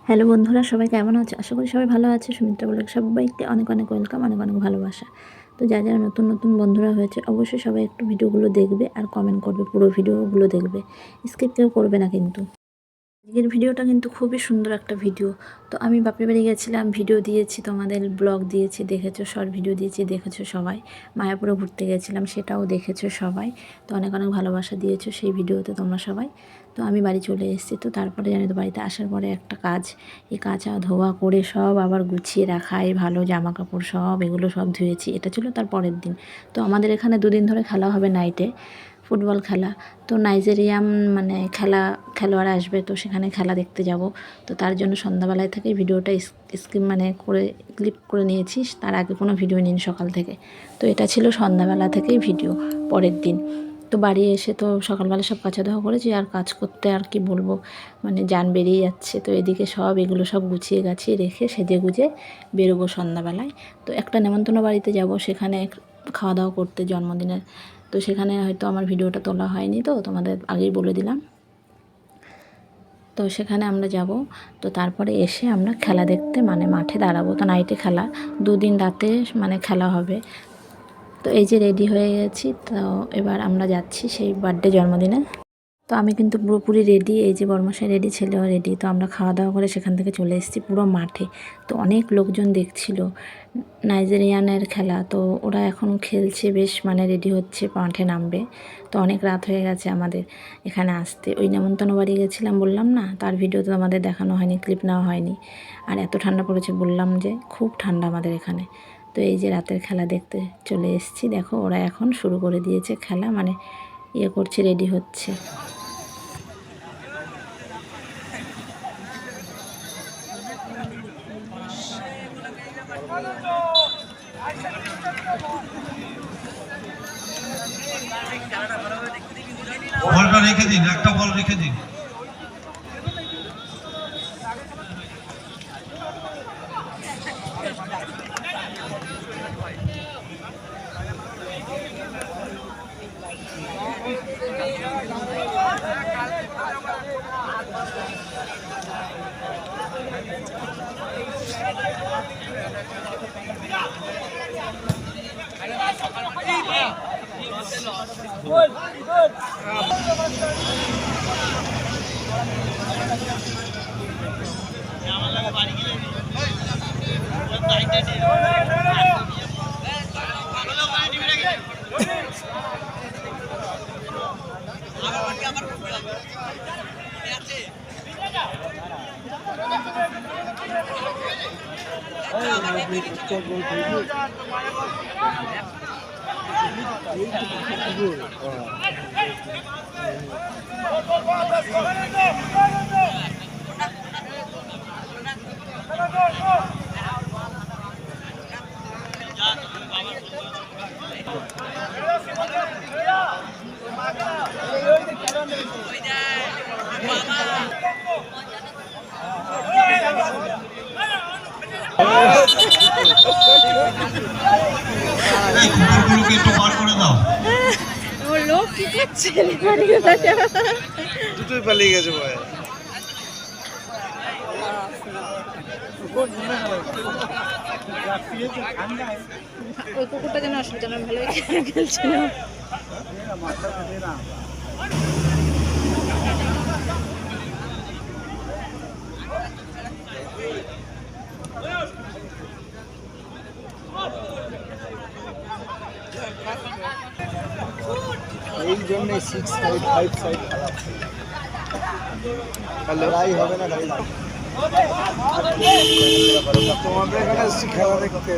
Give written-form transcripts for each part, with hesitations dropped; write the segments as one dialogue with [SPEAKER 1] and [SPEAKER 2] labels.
[SPEAKER 1] Hello বন্ধুরা, সবাই কেমন আছো? আশা করি সবাই ভালো আছে। সুমিত্রা ব্লগে সবাইকে অনেক অনেক ওয়েলকাম, অনেক অনেক ভালোবাসা। তো যারা নতুন নতুন বন্ধুরা হয়েছে অবশ্যই সবাই একটু ভিডিওগুলো দেখবে আর কমেন্ট করবে, পুরো ভিডিওগুলো দেখবে, স্কিপ কেউ করবে না কিন্তু। আজকের ভিডিওটা কিন্তু খুবই সুন্দর একটা ভিডিও। তো আমি বাপের বাড়ি গেছিলাম, ভিডিও দিয়েছি, তোমাদের ব্লগ দিয়েছি, দেখেছো, শর্ট ভিডিও দিয়েছি, দেখেছো সবাই। মায়াপুরে ঘুরতে গেছিলাম, সেটাও দেখেছো সবাই। তো অনেক অনেক ভালোবাসা দিয়েছো সেই ভিডিওতে তোমরা সবাই। তো আমি বাড়ি চলে এসেছি। তো তারপরে জানি তো বাড়িতে আসার পরে একটা কাজ, এই কাচা ধোয়া করে সব আবার গুছিয়ে রাখা, এই ভালো জামা কাপড় সব এগুলো সব ধুয়েছি। এটা ছিল তার পরের দিন। তো আমাদের এখানে দুদিন ধরে খেলা হবে নাইটে, ফুটবল খেলা। তো নাইজেরিয়াম মানে খেলোয়াড় আসবে, তো সেখানে খেলা দেখতে যাব। তো তার জন্য সন্ধ্যাবেলায় থেকে ভিডিওটা স্কিপ মানে করে ক্লিপ করে নিয়েছি, তার আগে কোনো ভিডিও নিন সকাল থেকে। তো এটা ছিল সন্ধ্যাবেলা থেকেই ভিডিও পরের দিন। তো বাড়ি এসে তো সকালবেলা সব কাচা ধোয়া করেছি, আর কাজ করতে আর কি বলবো, মানে জান বেরিয়ে যাচ্ছে। তো এদিকে সব এগুলো সব গুছিয়ে গাছিয়ে রেখে সেজে গুজে বেরোবো সন্ধ্যাবেলায়। তো একটা নেমন্তন্ন বাড়িতে যাব, সেখানে খাওয়া দাওয়া করতে জন্মদিনের। তো সেখানে হয়তো আমার ভিডিওটা তোলা হয়নি, তো তোমাদের আগেই বলে দিলাম। তো সেখানে আমরা যাব। তো তারপরে এসে আমরা খেলা দেখতে মানে মাঠে দাঁড়াবো। তো নাইটে খেলা, দুদিন রাতে মানে খেলা হবে। তো এই যে রেডি হয়ে গেছি, তো এবার আমরা যাচ্ছি সেই বার্থডে জন্মদিনে। তো আমি কিন্তু পুরোপুরি রেডি, এই যে বর্মশাই রেডি, ছেলেও রেডি। তো আমরা খাওয়া দাওয়া করে সেখান থেকে চলে এসেছি পুরো মাঠে। তো অনেক লোকজন দেখছিল নাইজেরিয়ানের খেলা। তো ওরা এখন খেলছে, বেশ মানে রেডি হচ্ছে, মাঠে নামবে। তো অনেক রাত হয়ে গেছে আমাদের এখানে আসতে। ওই নেমন্তন্ন বাড়ি গেছিলাম বললাম না, তার ভিডিও তো আমাদের দেখানো হয়নি, ক্লিপ নেওয়া হয়নি। আর এত ঠান্ডা পড়েছে, বললাম যে খুব ঠান্ডা আমাদের এখানে। তো এই যে রাতের খেলা দেখতে চলে এসেছি। দেখো ওরা এখন শুরু করে দিয়েছে খেলা, মানে ইয়ে করছে, রেডি হচ্ছে।
[SPEAKER 2] বলটা রেখে দিন, একটা বল রেখে দিন। কুকুরগুলোকে একটু বার করে দাও।
[SPEAKER 3] লোক কি করছে?
[SPEAKER 4] দুটোই পালিয়ে গেছে ভাই।
[SPEAKER 3] ওই কুকুরটা যেন অসুবিধা না, ভালোই খেলছিল।
[SPEAKER 4] এই জন্য 6 সাইড 5 সাইড লড়াই হবে না গাড়ি। তোমাদের এখানে খেলা দেখতে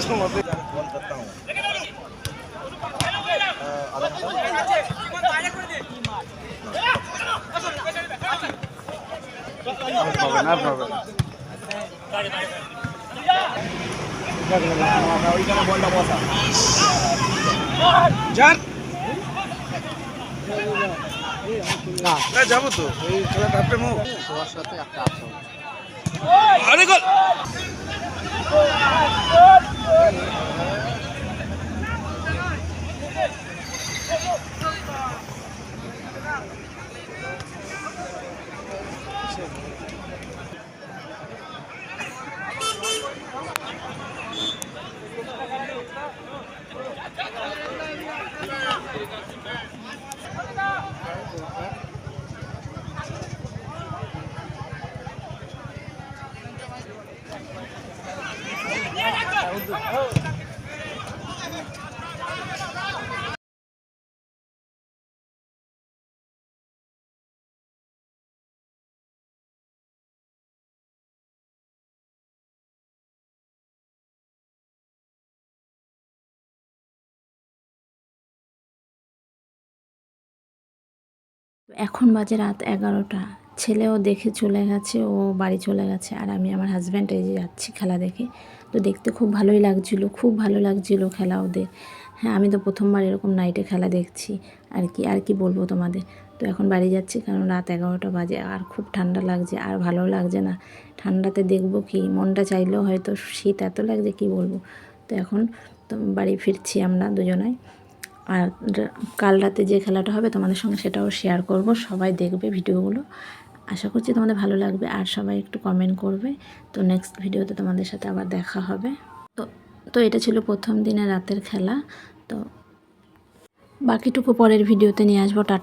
[SPEAKER 4] তোমাদের ফোন করতাম। না পাবে ওইখানে বলটা বসা যান না যাবো তো এই খেলাটা আপনি মুখ তোমার সাথে একটা আছে। আরে গোল আছে।
[SPEAKER 1] এখন বাজে রাত 11টা। ছেলেও দেখে চলে গেছে, ও বাড়ি চলে গেছে, আর আমি আমার হাজব্যান্ড এই যে যাচ্ছি খেলা দেখে। তো দেখতে খুব ভালোই লাগছিলো, খুব ভালো লাগছিলো খেলা ওদের। হ্যাঁ, আমি তো প্রথমবার এরকম নাইটে খেলা দেখছি আর কি বলবো তোমাদের। তো এখন বাড়ি যাচ্ছি, কারণ রাত 11টা বাজে আর খুব ঠান্ডা লাগছে, আর ভালো লাগছে না। ঠান্ডাতে দেখবো কি, মনটা চাইলেও হয়তো শীত এত লাগছে কি বলবো। তো এখন তো বাড়ি ফিরছি আমরা দুজনাই। আর কাল রাতে যে খেলাটা হবে তোমাদের সঙ্গে সেটাও শেয়ার করব, সবাই দেখবে ভিডিওগুলো। আশা করছি তোমাদের ভালো লাগবে, আর সবাই একটু কমেন্ট করবে। তো নেক্সট ভিডিওতে তোমাদের সাথে আবার দেখা হবে। তো তো এটা ছিল প্রথম দিনের রাতের খেলা। তো বাকিটুকু পরের ভিডিওতে নিয়ে আসবো। টাটা।